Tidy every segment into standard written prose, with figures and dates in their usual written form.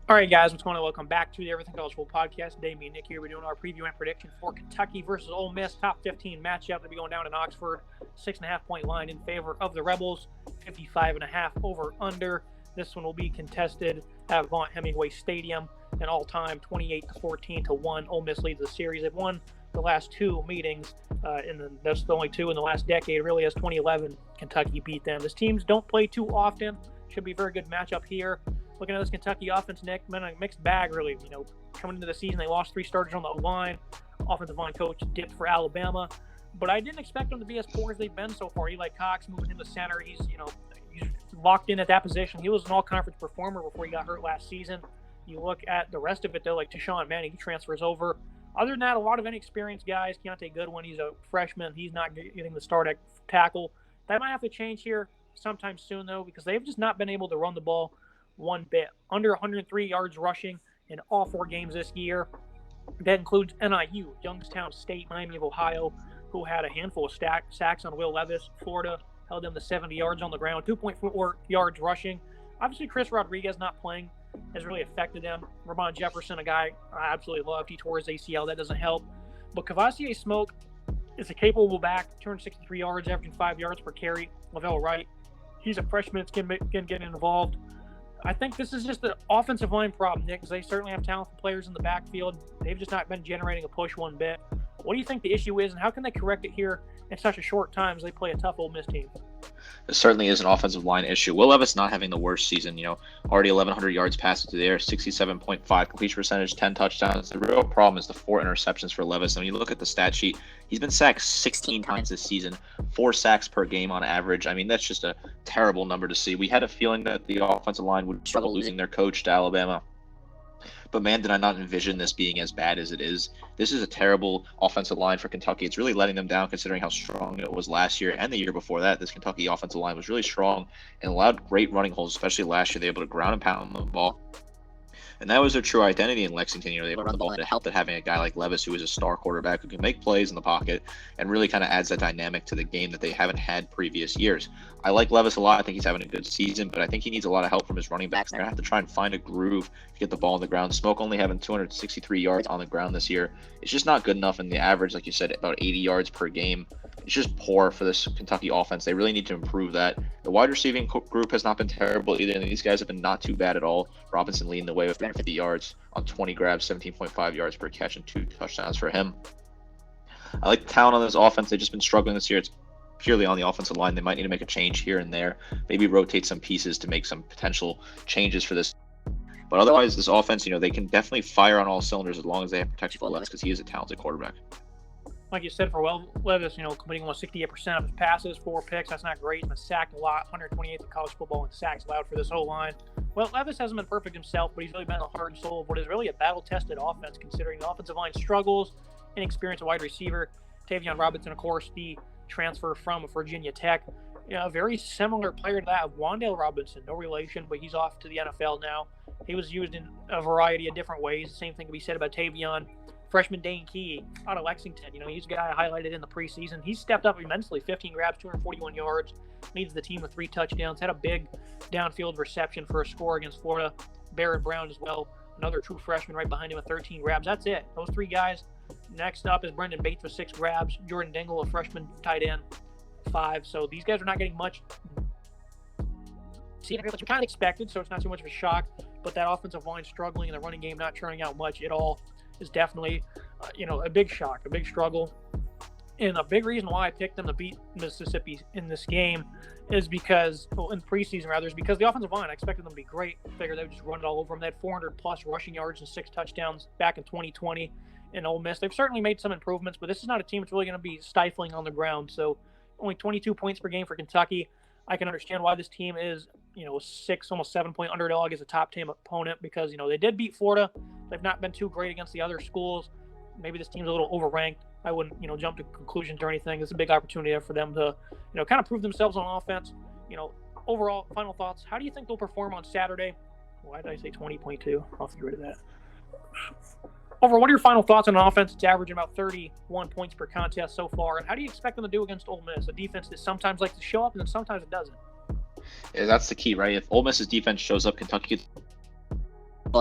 All right, guys, what's going on? Welcome back to the Everything College Football Podcast. Today, me and Nick here. We're doing our preview and prediction for Kentucky versus Ole Miss, top 15 matchup. They'll be going down in Oxford. 6.5-point line in favor of the Rebels. 55.5 over under. This one will be contested at Vaught Hemingway Stadium. An all-time 28-14-1. Ole Miss leads the series. They've won the last two meetings, that's the only two in the last decade. Really, as 2011, Kentucky beat them. These teams don't play too often. Should be a very good matchup here. Looking at this Kentucky offense, Nick, been a mixed bag, really. Coming into the season, they lost 3 starters on the line. Offensive line coach dipped for Alabama. But I didn't expect them to be as poor as they've been so far. Eli Cox moving him to center. He's locked in at that position. He was an all-conference performer before he got hurt last season. You look at the rest of it, though, like Tashawn Manning, he transfers over. Other than that, a lot of inexperienced guys. Keontae Goodwin, he's a freshman. He's not getting the start at tackle. That might have to change here sometime soon, though, because they've just not been able to run the ball one bit. Under 103 yards rushing in all 4 games this year. That includes NIU, Youngstown State, Miami of Ohio, who had a handful of sacks on Will Levis. Florida held them to 70 yards on the ground, 2.4 yards rushing. Obviously, Chris Rodriguez not playing has really affected them. Ramon Jefferson, a guy I absolutely loved. He tore his ACL. That doesn't help. But Kavasier Smoke is a capable back, 263 yards, averaging 5 yards per carry. Lavelle Wright, he's a freshman that's going to get involved. I think this is just an offensive line problem, Nick, because they certainly have talented players in the backfield. They've just not been generating a push one bit. What do you think the issue is, and how can they correct it here in such a short time as they play a tough Ole Miss team? It certainly is an offensive line issue. Will Levis not having the worst season, already 1,100 yards passed through the air, 67.5 completion percentage, 10 touchdowns. The real problem is the 4 interceptions for Levis. And when you look at the stat sheet, he's been sacked 16 times this season, 4 sacks per game on average. I mean, that's just a terrible number to see. We had a feeling that the offensive line would struggle losing their coach to Alabama. But man, did I not envision this being as bad as it is. This is a terrible offensive line for Kentucky. It's really letting them down considering how strong it was last year and the year before that. This Kentucky offensive line was really strong and allowed great running holes, especially last year. They were able to ground and pound the ball. And that was their true identity in Lexington. They were run the ball, and it helped that having a guy like Levis, who is a star quarterback who can make plays in the pocket and really kind of adds that dynamic to the game that they haven't had previous years. I like Levis a lot. I think he's having a good season, but I think he needs a lot of help from his running backs. They're going to have to try and find a groove to get the ball on the ground. Smoke only having 263 yards on the ground this year. It's just not good enough, and the average, like you said, about 80 yards per game. It's just poor for this Kentucky offense. They really need to improve that. The wide receiving group has not been terrible either, and these guys have been not too bad at all. Robinson leading the way with 350 yards on 20 grabs, 17.5 yards per catch, and 2 touchdowns for him. I like the talent on this offense. They've just been struggling this year. It's purely on the offensive line. They might need to make a change here and there, maybe rotate some pieces to make some potential changes for this. But otherwise, this offense, they can definitely fire on all cylinders as long as they have protection for Levis because he is a talented quarterback. Like you said, for Levis, completing almost 68% of his passes, 4 picks. That's not great. He's been sacked a lot, 128th in college football in sacks allowed for this whole line. Well, Levis hasn't been perfect himself, but he's really been the heart and soul of what is really a battle-tested offense, considering the offensive line struggles, inexperienced wide receiver. Tavion Robinson, of course, the transfer from Virginia Tech. A very similar player to that of Wan'Dale Robinson. No relation, but he's off to the NFL now. He was used in a variety of different ways. The same thing can be said about Tavion. Freshman Dane Key out of Lexington. He's a guy I highlighted in the preseason. He's stepped up immensely. 15 grabs, 241 yards. Leads the team with 3 touchdowns. Had a big downfield reception for a score against Florida. Barrett Brown as well. Another true freshman right behind him with 13 grabs. That's it. Those 3 guys. Next up is Brendan Bates with 6 grabs. Jordan Dingle, a freshman tight end, 5. So these guys are not getting much. See, what you kind of expected, so it's not too much of a shock. But that offensive line struggling and the running game not turning out much at all is definitely, a big shock, a big struggle. And a big reason why I picked them to beat Mississippi in this game is because, in preseason rather, is because the offensive line, I expected them to be great. I figured they would just run it all over them. They had 400-plus rushing yards and 6 touchdowns back in 2020 in Ole Miss. They've certainly made some improvements, but this is not a team that's really going to be stifling on the ground. So only 22 points per game for Kentucky. I can understand why this team is, a 6, almost 7-point underdog as a top 10 opponent because, they did beat Florida. They've not been too great against the other schools. Maybe this team's a little overranked. I wouldn't, jump to conclusions or anything. It's a big opportunity for them to, kind of prove themselves on offense. Overall, final thoughts. How do you think they'll perform on Saturday? Why did I say 20.2? I'll get rid of that. Overall, what are your final thoughts on an offense that's averaging about 31 points per contest so far? And how do you expect them to do against Ole Miss, a defense that sometimes likes to show up and then sometimes it doesn't? Yeah, that's the key, right? If Ole Miss's defense shows up, Kentucky gets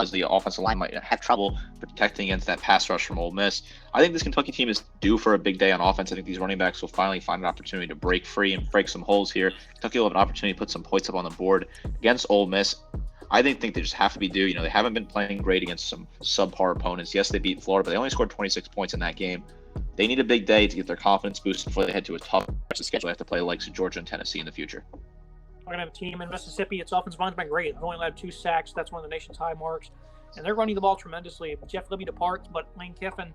as the offensive line might have trouble protecting against that pass rush from Ole Miss. I think this Kentucky team is due for a big day on offense. I think these running backs will finally find an opportunity to break free and break some holes here. Kentucky will have an opportunity to put some points up on the board against Ole Miss. I think they just have to be due. They haven't been playing great against some subpar opponents. Yes, they beat Florida, but they only scored 26 points in that game. They need a big day to get their confidence boosted before they head to a tough schedule. They have to play the likes of Georgia and Tennessee in the future. We're going to have a team in Mississippi. Its offensive line's been great. They've only allowed 2 sacks. That's one of the nation's high marks. And they're running the ball tremendously. Jeff Libby departs, but Lane Kiffin's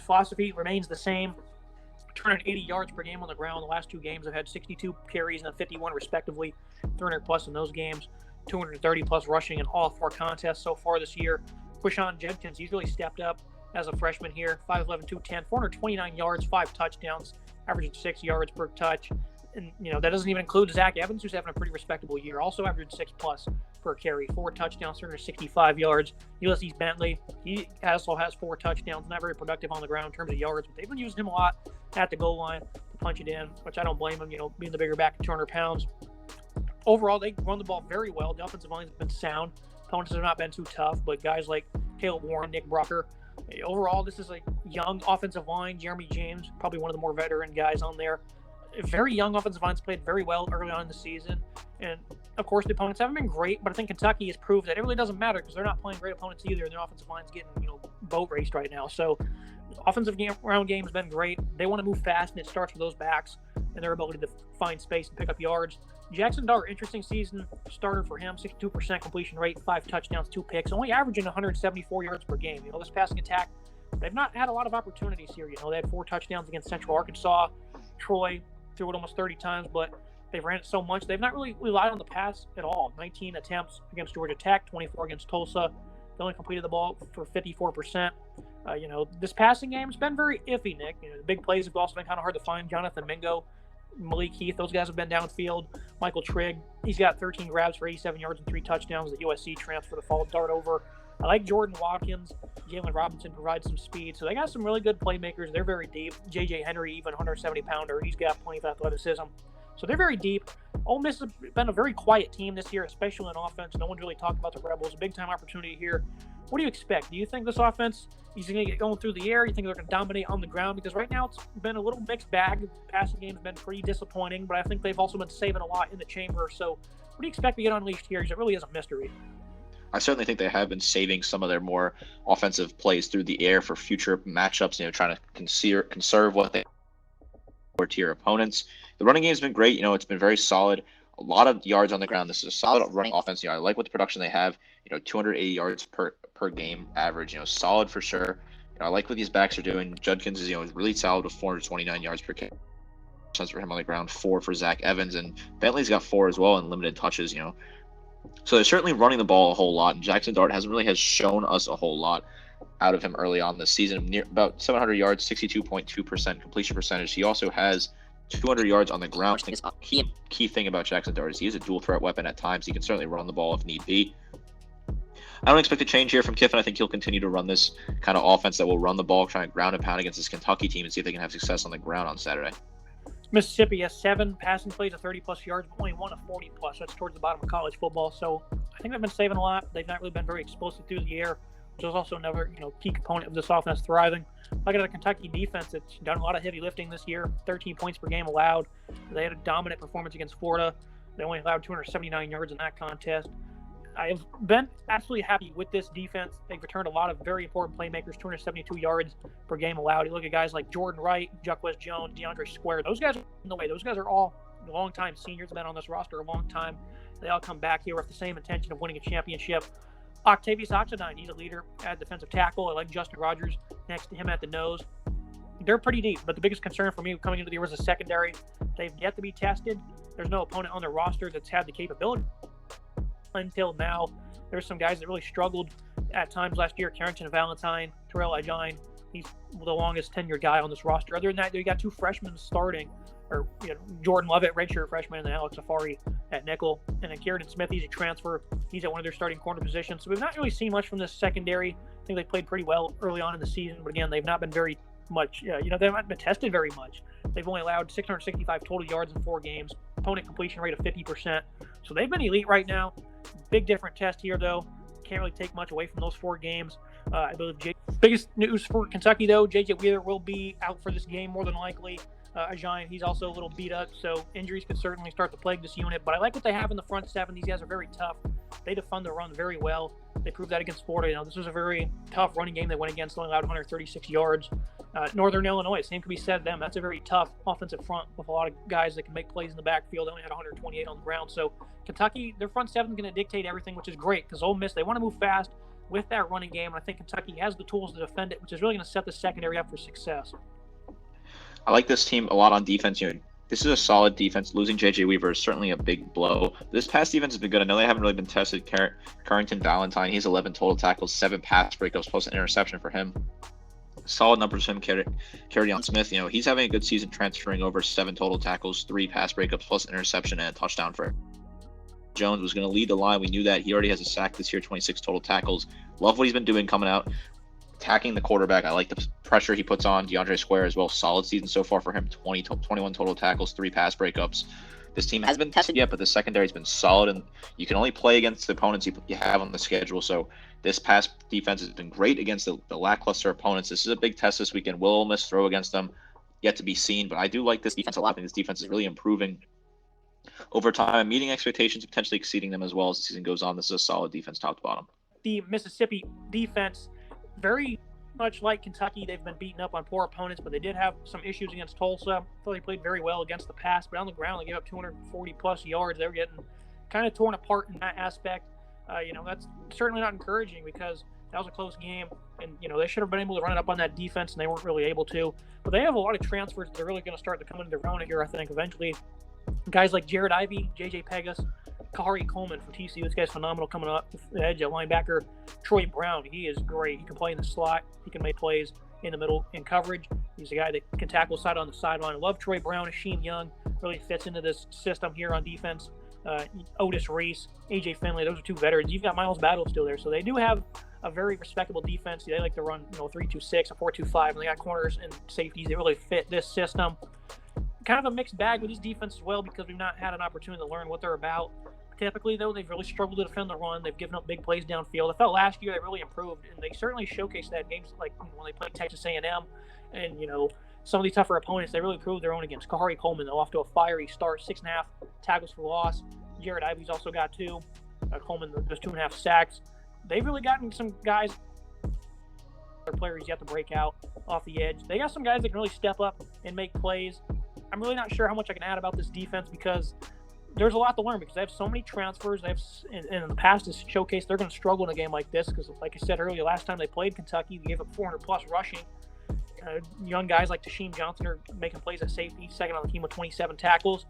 philosophy remains the same. Turning 80 yards per game on the ground. The last 2 games have had 62 carries and 51 respectively. 300 plus in those games. 230 plus rushing in all 4 contests so far this year. Quishon Judkins, he's really stepped up as a freshman here. 5'11", 210, 429 yards, 5 touchdowns, averaging 6 yards per touch. And, that doesn't even include Zach Evans, who's having a pretty respectable year. Also averaged 6+ per carry, 4 touchdowns, 365 yards. Ulysses Bentley, he also has 4 touchdowns, not very productive on the ground in terms of yards, but they've been using him a lot at the goal line to punch it in, which I don't blame him, being the bigger back at 200 pounds. Overall, they run the ball very well. The offensive line's been sound. Opponents have not been too tough, but guys like Caleb Warren, Nick Brucker, overall, this is a young offensive line. Jeremy James, probably one of the more veteran guys on there. Very young offensive lines, played very well early on in the season. And, of course, the opponents haven't been great, but I think Kentucky has proved that it really doesn't matter because they're not playing great opponents either, and their offensive line's getting, boat raced right now. So, offensive round game has been great. They want to move fast, and it starts with those backs and their ability to find space and pick up yards. Jackson Dart, interesting season starter for him, 62% completion rate, 5 touchdowns, 2 picks, only averaging 174 yards per game. This passing attack, they've not had a lot of opportunities here. They had 4 touchdowns against Central Arkansas. Troy threw it almost 30 times, but they've ran it so much. They've not really relied on the pass at all. 19 attempts against Georgia Tech, 24 against Tulsa. They only completed the ball for 54%. This passing game has been very iffy, Nick. The big plays have also been kind of hard to find. Jonathan Mingo, Malik Heath, those guys have been downfield. Michael Trigg, he's got 13 grabs for 87 yards and 3 touchdowns. The USC transfer to fall dart over. I like Jordan Watkins. Jalen Robinson provides some speed. So they got some really good playmakers. They're very deep. J.J. Henry, even 170-pounder. He's got plenty of athleticism. So they're very deep. Ole Miss has been a very quiet team this year, especially in offense. No one's really talked about the Rebels. A big-time opportunity here. What do you expect? Do you think this offense is going to get going through the air? You think they're going to dominate on the ground? Because right now it's been a little mixed bag. The passing game's been pretty disappointing, but I think they've also been saving a lot in the chamber. So what do you expect to get unleashed here? Because it really is a mystery. I certainly think they have been saving some of their more offensive plays through the air for future matchups, trying to conserve what they for tier opponents. The running game's been great. It's been very solid. A lot of yards on the ground. This is a solid running offense. I like what the production they have. 280 yards per game average. Solid for sure. I like what these backs are doing. Judkins is really solid with 429 yards per game. For him on the ground, 4 for Zach Evans, and Bentley's got 4 as well in limited touches. So they're certainly running the ball a whole lot. And Jackson Dart has shown us a whole lot out of him early on this season. Near about 700 yards, 62.2% completion percentage. He also has 200 yards on the ground. I think the key thing about Jackson Dart is he is a dual threat weapon at times. He can certainly run the ball if need be. I don't expect a change here from Kiffin. I think he'll continue to run this kind of offense that will run the ball, trying to ground and pound against this Kentucky team and see if they can have success on the ground on Saturday. Mississippi has 7 passing plays of 30-plus yards, but only 1 of 40-plus. That's towards the bottom of college football. So I think they've been saving a lot. They've not really been very explosive through the air, which is also another key component of this offense thriving. Look at the Kentucky defense. It's done a lot of heavy lifting this year. 13 points per game allowed. They had a dominant performance against Florida. They only allowed 279 yards in that contest. I have been absolutely happy with this defense. They've returned a lot of very important playmakers, 272 yards per game allowed. You look at guys like Jordan Wright, Juckwes Jones, DeAndre Square. Those guys are in the way. Those guys are all long-time seniors, been on this roster a long time. They all come back here with the same intention of winning a championship. Octavius Oxendine, he's a leader at defensive tackle. I like Justin Rogers next to him at the nose. They're pretty deep, but the biggest concern for me coming into the year was the secondary. They've yet to be tested. There's no opponent on their roster that's had the capability. Until now, there's some guys that really struggled at times last year. Carrington Valentine, Terrell Agine, he's the longest tenured guy on this roster. Other than that, you got 2 freshmen starting, or Jordan Lovett, redshirt freshman, and then Alex Safari at nickel. And then Kieran Smith, he's a transfer. He's at one of their starting corner positions. So we've not really seen much from this secondary. I think they played pretty well early on in the season, but again, they've not been very much. They haven't been tested very much. They've only allowed 665 total yards in 4 games. Opponent completion rate of 50%. So they've been elite right now. Big different test here, though. can't really take much away from those 4 games. I believe biggest news for Kentucky, though, J.J. Wheeler will be out for this game more than likely. Ajayan, he's also a little beat up, so injuries could certainly start to plague this unit. But I like what they have in the front 7. These guys are very tough. They defend the run very well. They proved that against Florida. This was a very tough running game they went against, only allowed 136 yards. Northern Illinois, same can be said of them. That's a very tough offensive front with a lot of guys that can make plays in the backfield. They only had 128 on the ground. So Kentucky, their front 7 is going to dictate everything, which is great because Ole Miss, they want to move fast with that running game. And I think Kentucky has the tools to defend it, which is really going to set the secondary up for success. I like this team a lot on defense. This is a solid defense. Losing J.J. Weaver is certainly a big blow. This past defense has been good. I know they haven't really been tested. Carrington Valentine, he's 11 total tackles, 7 pass breakups, plus an interception for him. Solid numbers from him. Kerryon Smith, he's having a good season, transferring over 7 total tackles, 3 pass breakups, plus an interception and a touchdown for him. Jones was going to lead the line. We knew that. He already has a sack this year, 26 total tackles. Love what he's been doing coming out, attacking the quarterback. I like the pressure he puts on DeAndre Square as well. Solid season so far for him. 21 total tackles, 3 pass breakups. This team hasn't been tested yet, but the secondary's been solid, and you can only play against the opponents you have on the schedule. So this pass defense has been great against the lackluster opponents. This is a big test this weekend. Will Ole Miss throw against them? Yet to be seen, but I do like this defense a lot. I think this defense is really improving over time, meeting expectations, potentially exceeding them as well as the season goes on. This is a solid defense top to bottom. The Mississippi defense, very much like Kentucky, they've been beaten up on poor opponents, but they did have some issues against Tulsa. I thought they played very well against the pass, but on the ground they gave up 240-plus yards. They were getting kind of torn apart in that aspect. That's certainly not encouraging because that was a close game, and they should have been able to run it up on that defense, and they weren't really able to. But they have a lot of transfers that are really going to start to come into their own here, I think, eventually. Guys like Jared Ivey, J.J. Pegas, Kahari Coleman from TCU. This guy's phenomenal coming up. The edge at linebacker, Troy Brown. He is great. He can play in the slot. He can make plays in the middle in coverage. He's a guy that can tackle side on the sideline. I love Troy Brown. Hasheem Young really fits into this system here on defense. Otis Reese, A.J. Finley. Those are 2 veterans. You've got Miles Battle still there. So they do have a very respectable defense. They like to run 3-2-6, a 4-2-5, and they got corners and safeties. They really fit this system. Kind of a mixed bag with this defense as well because we've not had an opportunity to learn what they're about. Typically, though, they've really struggled to defend the run. They've given up big plays downfield. I felt last year they really improved, and they certainly showcased that games like when they played Texas A&M and, some of the tougher opponents. They really proved their own against Kahari Coleman. They're off to a fiery start, 6.5 tackles for loss. Jared Ivey's also got 2. Coleman does 2.5 sacks. They've really gotten some guys, their players yet to break out off the edge. They got some guys that can really step up and make plays. I'm really not sure how much I can add about this defense because there's a lot to learn because they have so many transfers. They have, in the past, has showcased they're going to struggle in a game like this because, like I said earlier, last time they played Kentucky, they gave up 400-plus rushing. Young guys like Tasheem Johnson are making plays at safety, second on the team with 27 tackles.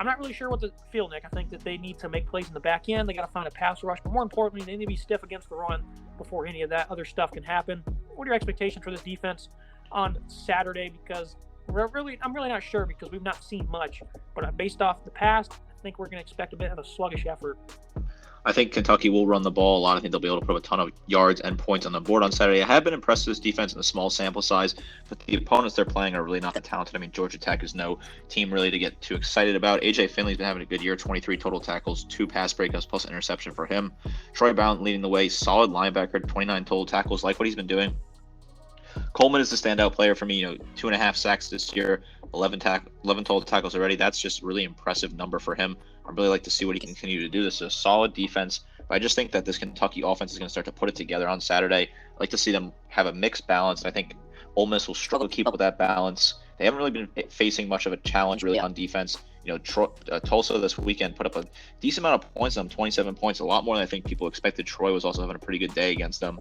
I'm not really sure what to feel, Nick. I think that they need to make plays in the back end. They got to find a pass rush, but more importantly, they need to be stiff against the run before any of that other stuff can happen. What are your expectations for this defense on Saturday? Because I'm really not sure because we've not seen much. But based off the past, I think we're going to expect a bit of a sluggish effort. I think Kentucky will run the ball a lot. I think they'll be able to put a ton of yards and points on the board on Saturday. I have been impressed with this defense in the small sample size, but the opponents they're playing are really not that talented. I mean, Georgia Tech is no team really to get too excited about. A.J. Finley's been having a good year, 23 total tackles, 2 pass breakups, plus interception for him. Troy Brown leading the way, solid linebacker, 29 total tackles, like what he's been doing. Coleman is the standout player for me. 2.5 sacks this year, 11 total tackles already. That's just a really impressive number for him. I really like to see what he can continue to do. This is a solid defense, but I just think that this Kentucky offense is going to start to put it together on Saturday. I like to see them have a mixed balance. I think Ole Miss will struggle to keep up with that balance. They haven't really been facing much of a challenge really on defense. Tulsa this weekend put up a decent amount of points on them, 27 points, a lot more than I think people expected. Troy was also having a pretty good day against them.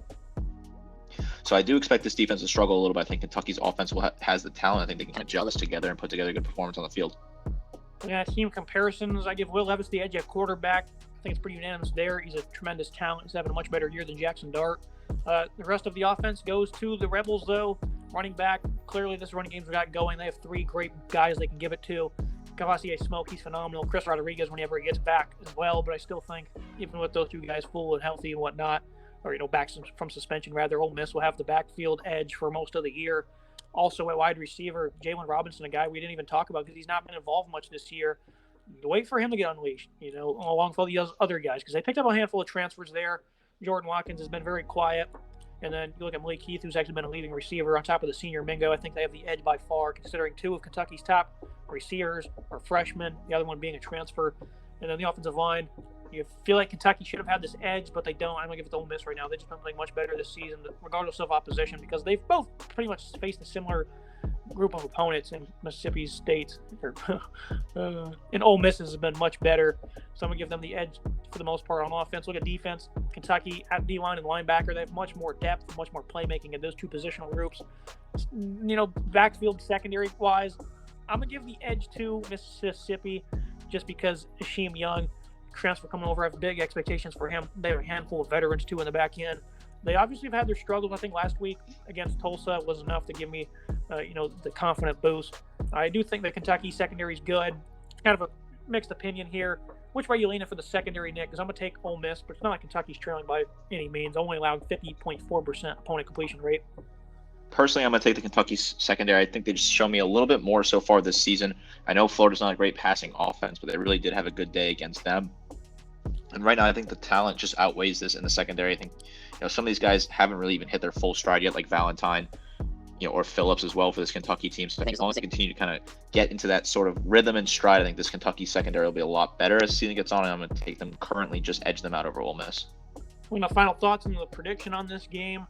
So I do expect this defense to struggle a little bit. I think Kentucky's offense has the talent. I think they can adjust together and put together a good performance on the field. Yeah, team comparisons. I give Will Levis the edge at quarterback. I think it's pretty unanimous there. He's a tremendous talent. He's having a much better year than Jackson Dart. The rest of the offense goes to the Rebels, though. Running back, clearly this running game's got going. They have 3 great guys they can give it to. Cavassier Smoke, he's phenomenal. Chris Rodriguez, whenever he gets back as well. But I still think, even with those 2 guys full and healthy and whatnot, or back from suspension rather, Ole Miss will have the backfield edge for most of the year. Also at wide receiver, Jalen Robinson, a guy we didn't even talk about because he's not been involved much this year. Wait for him to get unleashed, along with all the other guys, because they picked up a handful of transfers there. Jordan Watkins has been very quiet. And then you look at Malik Heath, who's actually been a leading receiver on top of the senior Mingo. I think they have the edge by far, considering two of Kentucky's top receivers are freshmen, the other one being a transfer. And then the offensive line, you feel like Kentucky should have had this edge, but they don't. I'm going to give it to Ole Miss right now. They've just been playing much better this season, regardless of opposition, because they've both pretty much faced a similar group of opponents in Mississippi State. And Ole Miss has been much better. So I'm going to give them the edge for the most part on offense. Look at defense. Kentucky at D-line and linebacker, they have much more depth, much more playmaking in those two positional groups. Backfield secondary-wise, I'm going to give the edge to Mississippi just because Hasheem Young, transfer coming over, I have big expectations for him. They have a handful of veterans, too, in the back end. They obviously have had their struggles. I think last week against Tulsa was enough to give me, the confident boost. I do think the Kentucky secondary is good. It's kind of a mixed opinion here. Which way you leaning for the secondary, Nick? Because I'm going to take Ole Miss, but it's not like Kentucky's trailing by any means, only allowing 50.4% opponent completion rate. Personally, I'm going to take the Kentucky secondary. I think they just show me a little bit more so far this season. I know Florida's not a great passing offense, but they really did have a good day against them. And right now, I think the talent just outweighs this in the secondary. I think, some of these guys haven't really even hit their full stride yet, like Valentine, or Phillips as well for this Kentucky team. So I think as long as they continue to kind of get into that sort of rhythm and stride, I think this Kentucky secondary will be a lot better as the season gets on, and I'm going to take them currently, just edge them out over Ole Miss. Final thoughts on the prediction on this game.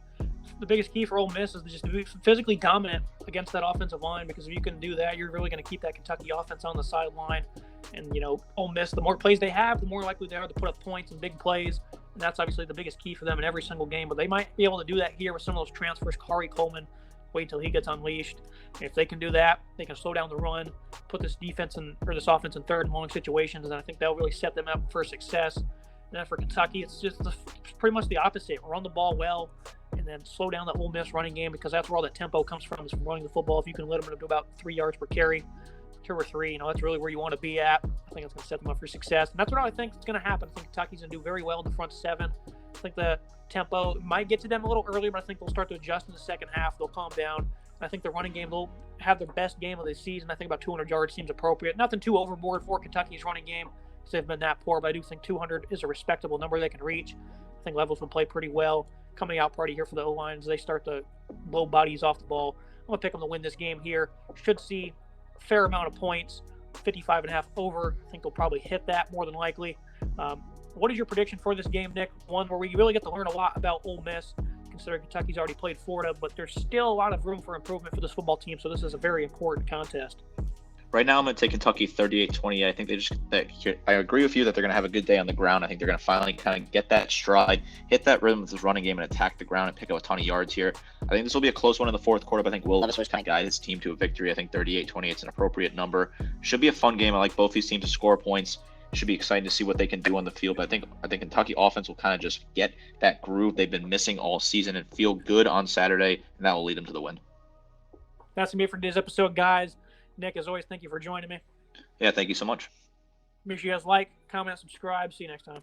The biggest key for Ole Miss is just to be physically dominant against that offensive line, because if you can do that, you're really going to keep that Kentucky offense on the sideline. And, Ole Miss, the more plays they have, the more likely they are to put up points and big plays. And that's obviously the biggest key for them in every single game. But they might be able to do that here with some of those transfers. Kari Coleman, wait till he gets unleashed. And if they can do that, they can slow down the run, put this this offense in third and long situations, and I think that'll really set them up for success. And then for Kentucky, it's pretty much the opposite. Run the ball well, and then slow down the Ole Miss running game, because that's where all that tempo comes from, is from running the football. If you can let them do about 3 yards per carry, 2 or 3, that's really where you want to be at. I think it's going to set them up for success. And that's what I think is going to happen. I think Kentucky's going to do very well in the front seven. I think the tempo might get to them a little earlier, but I think they'll start to adjust in the second half. They'll calm down. And I think the running game, they'll have their best game of the season. I think about 200 yards seems appropriate. Nothing too overboard for Kentucky's running game, because they've been that poor, but I do think 200 is a respectable number they can reach. I think Levels will play pretty well. Coming out party here for the O-line as they start to blow bodies off the ball. I'm going to pick them to win this game here. Should see a fair amount of points, 55.5 over. I think they'll probably hit that more than likely. What is your prediction for this game, Nick? One where we really get to learn a lot about Ole Miss, considering Kentucky's already played Florida, but there's still a lot of room for improvement for this football team, so this is a very important contest. Right now, I'm going to take Kentucky 38-28. I think I agree with you that they're going to have a good day on the ground. I think they're going to finally kind of get that stride, hit that rhythm with this running game, and attack the ground and pick up a ton of yards here. I think this will be a close one in the fourth quarter, but I think Will Levis kind of guide his team to a victory. I think 38-28 is an appropriate number. Should be a fun game. I like both these teams to score points. Should be exciting to see what they can do on the field. But I think Kentucky offense will kind of just get that groove they've been missing all season and feel good on Saturday, and that will lead them to the win. That's going to be it for today's episode, guys. Nick, as always, thank you for joining me. Yeah, thank you so much. Make sure you guys like, comment, subscribe. See you next time.